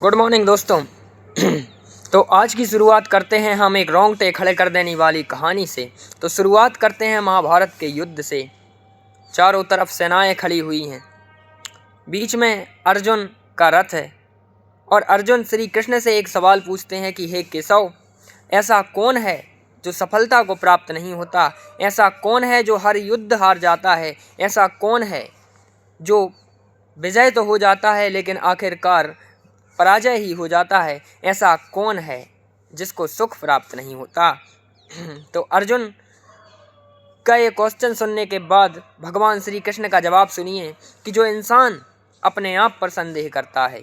Good morning दोस्तों। तो आज की शुरुआत करते हैं हम एक रोंगटे खड़े कर देने वाली कहानी से। तो शुरुआत करते हैं महाभारत के युद्ध से। चारों तरफ सेनाएं खड़ी हुई हैं, बीच में अर्जुन का रथ है और अर्जुन श्री कृष्ण से एक सवाल पूछते हैं कि हे केशव, ऐसा कौन है जो सफलता को प्राप्त नहीं होता? ऐसा कौन है जो हर युद्ध हार जाता है? ऐसा कौन है जो विजय तो हो जाता है लेकिन आखिरकार पराजय ही हो जाता है? ऐसा कौन है जिसको सुख प्राप्त नहीं होता? तो अर्जुन का ये क्वेश्चन सुनने के बाद भगवान श्री कृष्ण का जवाब सुनिए कि जो इंसान अपने आप पर संदेह करता है,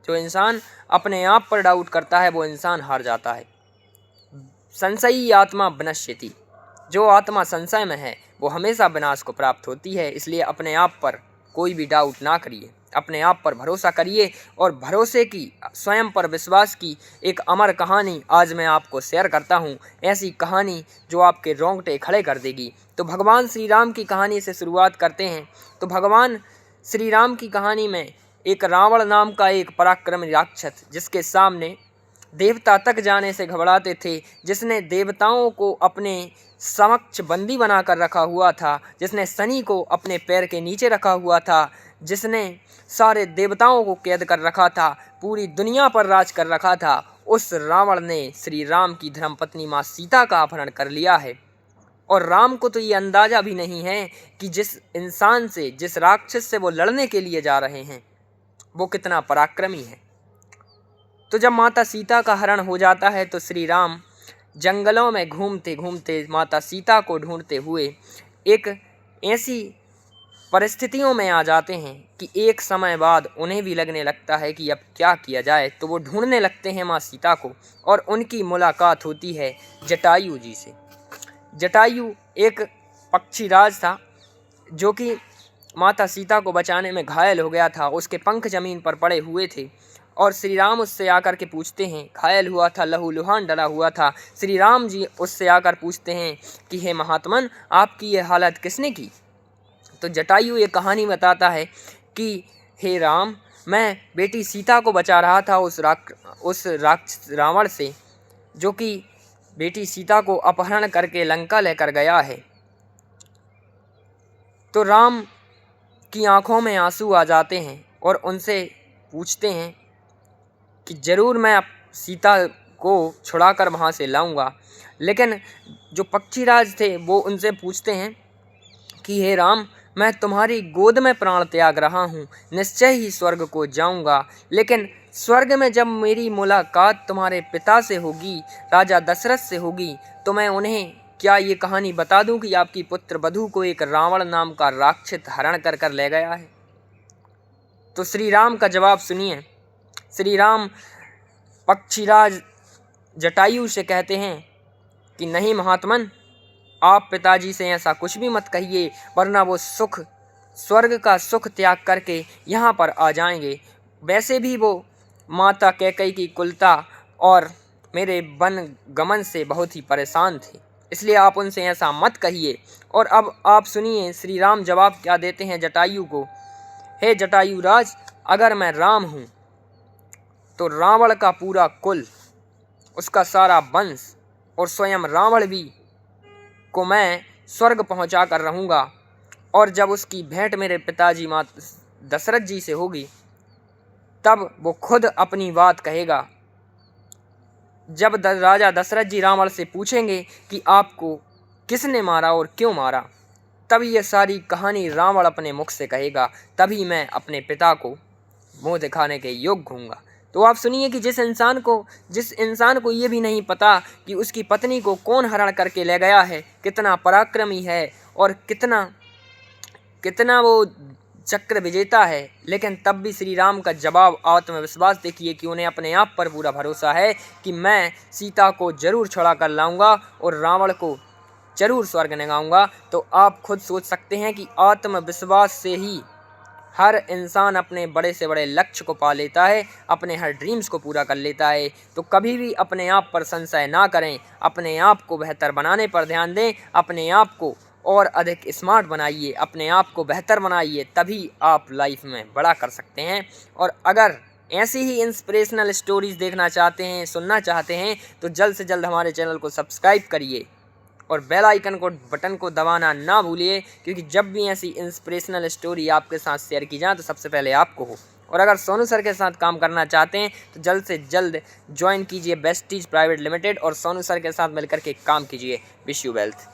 जो इंसान अपने आप पर डाउट करता है, वो इंसान हार जाता है। संशयी आत्मा विनश्यति, जो आत्मा संशय में है वो हमेशा विनाश को प्राप्त होती है। इसलिए अपने आप पर कोई भी डाउट ना करिए, अपने आप पर भरोसा करिए। और भरोसे की, स्वयं पर विश्वास की एक अमर कहानी आज मैं आपको शेयर करता हूँ, ऐसी कहानी जो आपके रोंगटे खड़े कर देगी। तो भगवान श्री राम की कहानी से शुरुआत करते हैं। तो भगवान श्री राम की कहानी में एक रावण नाम का एक पराक्रमी राक्षस, जिसके सामने देवता तक जाने से घबराते थे, जिसने देवताओं को अपने समक्ष बंदी बनाकर रखा हुआ था, जिसने शनि को अपने पैर के नीचे रखा हुआ था, जिसने सारे देवताओं को कैद कर रखा था, पूरी दुनिया पर राज कर रखा था, उस रावण ने श्री राम की धर्मपत्नी माँ सीता का अपहरण कर लिया है। और राम को तो ये अंदाज़ा भी नहीं है कि जिस इंसान से, जिस राक्षस से वो लड़ने के लिए जा रहे हैं, वो कितना पराक्रमी है। तो जब माता सीता का हरण हो जाता है तो श्री राम जंगलों में घूमते घूमते माता सीता को ढूंढते हुए एक ऐसी परिस्थितियों में आ जाते हैं कि एक समय बाद उन्हें भी लगने लगता है कि अब क्या किया जाए। तो वो ढूंढने लगते हैं माँ सीता को और उनकी मुलाकात होती है जटायु जी से। जटायु एक पक्षीराज था जो कि माता सीता को बचाने में घायल हो गया था। उसके पंख जमीन पर पड़े हुए थे और श्री राम उससे आकर के पूछते हैं, घायल हुआ था, लहूलुहान डला हुआ था। श्री राम जी उससे आकर पूछते हैं कि हे महात्मन, आपकी ये हालत किसने की? तो जटायु ये कहानी बताता है कि हे राम, मैं बेटी सीता को बचा रहा था उस राक्षस रावण से, जो कि बेटी सीता को अपहरण करके लंका लेकर गया है। तो राम की आंखों में आंसू आ जाते हैं और उनसे पूछते हैं कि ज़रूर मैं सीता को छुड़ाकर वहाँ से लाऊंगा। लेकिन जो पक्षीराज थे वो उनसे पूछते हैं कि हे राम, मैं तुम्हारी गोद में प्राण त्याग रहा हूँ, निश्चय ही स्वर्ग को जाऊंगा। लेकिन स्वर्ग में जब मेरी मुलाकात तुम्हारे पिता से होगी, राजा दशरथ से होगी, तो मैं उन्हें क्या ये कहानी बता दूं कि आपकी पुत्र वधू को एक रावण नाम का राक्षस हरण कर कर ले गया है? तो श्री राम का जवाब सुनिए। श्री राम पक्षीराज जटायु से कहते हैं कि नहीं महात्मन, आप पिताजी से ऐसा कुछ भी मत कहिए, वरना वो स्वर्ग का सुख त्याग करके यहाँ पर आ जाएंगे। वैसे भी वो माता कैकेयी की कुलता और मेरे वन गमन से बहुत ही परेशान थे, इसलिए आप उनसे ऐसा मत कहिए। और अब आप सुनिए श्री राम जवाब क्या देते हैं जटायु को। हे जटायु राज, अगर मैं राम हूँ तो रावण का पूरा कुल, उसका सारा वंश और स्वयं रावण भी को मैं स्वर्ग पहुंचा कर रहूँगा। और जब उसकी भेंट मेरे पिताजी माँ दशरथ जी से होगी, तब वो खुद अपनी बात कहेगा। जब राजा दशरथ जी रावण से पूछेंगे कि आपको किसने मारा और क्यों मारा, तब ये सारी कहानी रावण अपने मुख से कहेगा, तभी मैं अपने पिता को मुँह दिखाने के योग्य होऊंगा। तो आप सुनिए कि जिस इंसान को ये भी नहीं पता कि उसकी पत्नी को कौन हरण करके ले गया है, कितना पराक्रमी है और कितना वो चक्र विजेता है, लेकिन तब भी श्री राम का जवाब, आत्मविश्वास देखिए कि उन्हें अपने आप पर पूरा भरोसा है कि मैं सीता को जरूर छुड़ा कर लाऊंगा और रावण को जरूर स्वर्ग लगाऊंगा। तो आप खुद सोच सकते हैं कि आत्मविश्वास से ही हर इंसान अपने बड़े से बड़े लक्ष्य को पा लेता है, अपने हर ड्रीम्स को पूरा कर लेता है। तो कभी भी अपने आप पर संशय ना करें, अपने आप को बेहतर बनाने पर ध्यान दें, अपने आप को और अधिक स्मार्ट बनाइए, अपने आप को बेहतर बनाइए, तभी आप लाइफ में बड़ा कर सकते हैं। और अगर ऐसी ही इंस्पिरेशनल स्टोरीज़ देखना चाहते हैं, सुनना चाहते हैं तो जल्द से जल्द हमारे चैनल को सब्सक्राइब करिए और बेल आइकन को बटन को दबाना ना भूलिए, क्योंकि जब भी ऐसी इंस्पिरेशनल स्टोरी आपके साथ शेयर की जाए तो सबसे पहले आपको हो। और अगर सोनू सर के साथ काम करना चाहते हैं तो जल्द से जल्द ज्वाइन कीजिए बेस्टीज प्राइवेट लिमिटेड और सोनू सर के साथ मिलकर के काम कीजिए। Wish you wealth.